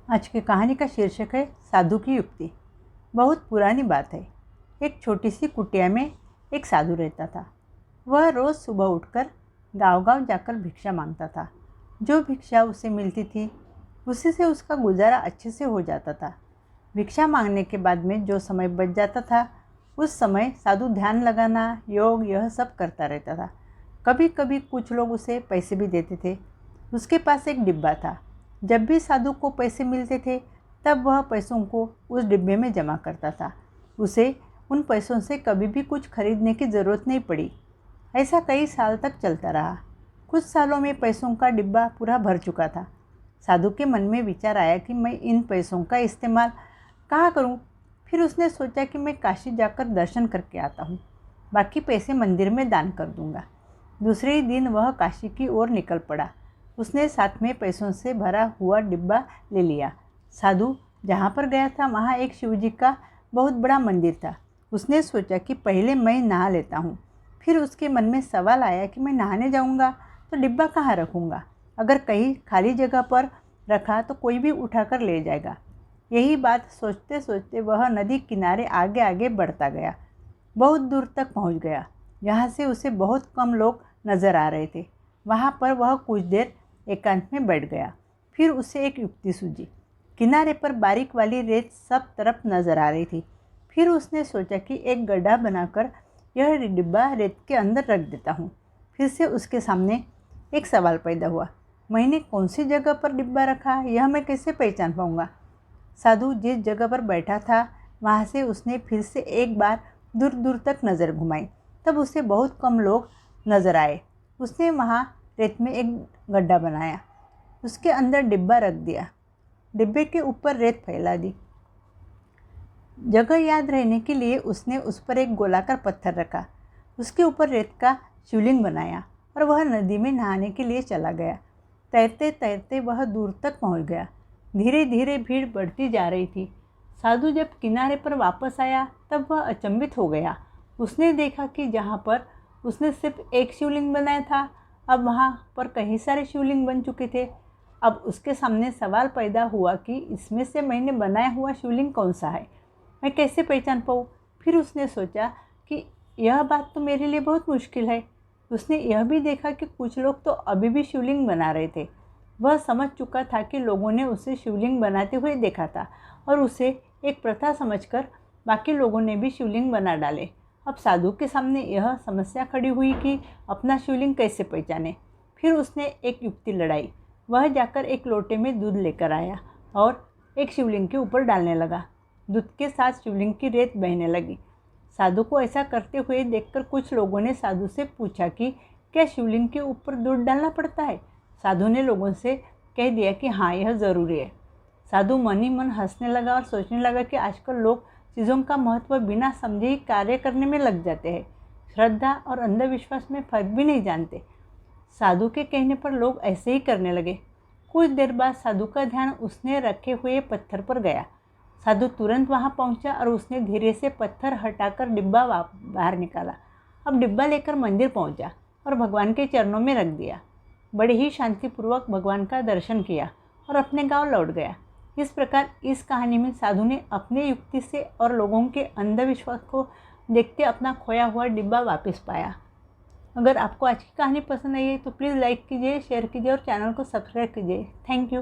आज की कहानी का शीर्षक है साधु की युक्ति। बहुत पुरानी बात है। एक छोटी सी कुटिया में एक साधु रहता था। वह रोज़ सुबह उठकर गांव-गांव जाकर भिक्षा मांगता था। जो भिक्षा उसे मिलती थी उसी से उसका गुजारा अच्छे से हो जाता था। भिक्षा मांगने के बाद में जो समय बच जाता था उस समय साधु ध्यान लगाना, योग यह सब करता रहता था। कभी कभी कुछ लोग उसे पैसे भी देते थे। उसके पास एक डिब्बा था। जब भी साधु को पैसे मिलते थे तब वह पैसों को उस डिब्बे में जमा करता था। उसे उन पैसों से कभी भी कुछ खरीदने की ज़रूरत नहीं पड़ी। ऐसा कई साल तक चलता रहा। कुछ सालों में पैसों का डिब्बा पूरा भर चुका था। साधु के मन में विचार आया कि मैं इन पैसों का इस्तेमाल कहाँ करूँ। फिर उसने सोचा कि मैं काशी जाकर दर्शन करके आता हूँ, बाकी पैसे मंदिर में दान कर दूँगा। दूसरे दिन वह काशी की ओर निकल पड़ा। उसने साथ में पैसों से भरा हुआ डिब्बा ले लिया। साधु जहाँ पर गया था वहाँ एक शिवजी का बहुत बड़ा मंदिर था। उसने सोचा कि पहले मैं नहा लेता हूँ। फिर उसके मन में सवाल आया कि मैं नहाने जाऊँगा तो डिब्बा कहाँ रखूँगा। अगर कहीं खाली जगह पर रखा तो कोई भी उठाकर ले जाएगा। यही बात सोचते सोचते वह नदी किनारे आगे आगे बढ़ता गया। बहुत दूर तक पहुँच गया। यहाँ से उसे बहुत कम लोग नज़र आ रहे थे। वहाँ पर वह कुछ देर एकांत में बैठ गया। फिर उसे एक युक्ति सूझी। किनारे पर बारीक वाली रेत सब तरफ नज़र आ रही थी। फिर उसने सोचा कि एक गड्ढा बनाकर यह डिब्बा रेत के अंदर रख देता हूँ। फिर से उसके सामने एक सवाल पैदा हुआ, मैंने कौन सी जगह पर डिब्बा रखा, यह मैं कैसे पहचान पाऊँगा। साधु जिस जगह पर बैठा था वहाँ से उसने फिर से एक बार दूर दूर तक नज़र घुमाई। तब उसे बहुत कम लोग नज़र आए। उसने वहाँ रेत में एक गड्ढा बनाया, उसके अंदर डिब्बा रख दिया, डिब्बे के ऊपर रेत फैला दी। जगह याद रहने के लिए उसने उस पर एक गोलाकार पत्थर रखा, उसके ऊपर रेत का शिवलिंग बनाया और वह नदी में नहाने के लिए चला गया। तैरते तैरते वह दूर तक पहुंच गया। धीरे धीरे भीड़ बढ़ती जा रही थी। साधु जब किनारे पर वापस आया तब वह अचंभित हो गया। उसने देखा कि जहाँ पर उसने सिर्फ एक शिवलिंग बनाया था अब वहाँ पर कई सारे शिवलिंग बन चुके थे। अब उसके सामने सवाल पैदा हुआ कि इसमें से मैंने बनाया हुआ शिवलिंग कौन सा है, मैं कैसे पहचान पाऊँ। फिर उसने सोचा कि यह बात तो मेरे लिए बहुत मुश्किल है। उसने यह भी देखा कि कुछ लोग तो अभी भी शिवलिंग बना रहे थे। वह समझ चुका था कि लोगों ने उसे शिवलिंग बनाते हुए देखा था और उसे एक प्रथा समझकर बाकी लोगों ने भी शिवलिंग बना डाले। अब साधु के सामने यह समस्या खड़ी हुई कि अपना शिवलिंग कैसे पहचाने। फिर उसने एक युक्ति लड़ाई। वह जाकर एक लोटे में दूध लेकर आया और एक शिवलिंग के ऊपर डालने लगा। दूध के साथ शिवलिंग की रेत बहने लगी। साधु को ऐसा करते हुए देखकर कुछ लोगों ने साधु से पूछा कि क्या शिवलिंग के ऊपर दूध डालना पड़ता है। साधु ने लोगों से कह दिया कि हाँ, यह ज़रूरी है। साधु मन ही मन हंसने लगा और सोचने लगा कि आजकल लोग चीज़ों का महत्व बिना समझे ही कार्य करने में लग जाते हैं। श्रद्धा और अंधविश्वास में फ़र्क भी नहीं जानते। साधु के कहने पर लोग ऐसे ही करने लगे। कुछ देर बाद साधु का ध्यान उसने रखे हुए पत्थर पर गया। साधु तुरंत वहां पहुंचा और उसने धीरे से पत्थर हटाकर डिब्बा बाहर निकाला। अब डिब्बा लेकर मंदिर पहुंचा और भगवान के चरणों में रख दिया। बड़े ही शांतिपूर्वक भगवान का दर्शन किया और अपने गांव लौट गया। इस प्रकार इस कहानी में साधु ने अपने युक्ति से और लोगों के अंधविश्वास को देखते अपना खोया हुआ डिब्बा वापस पाया। अगर आपको आज की कहानी पसंद आई है तो प्लीज़ लाइक कीजिए, शेयर कीजिए और चैनल को सब्सक्राइब कीजिए। Thank you.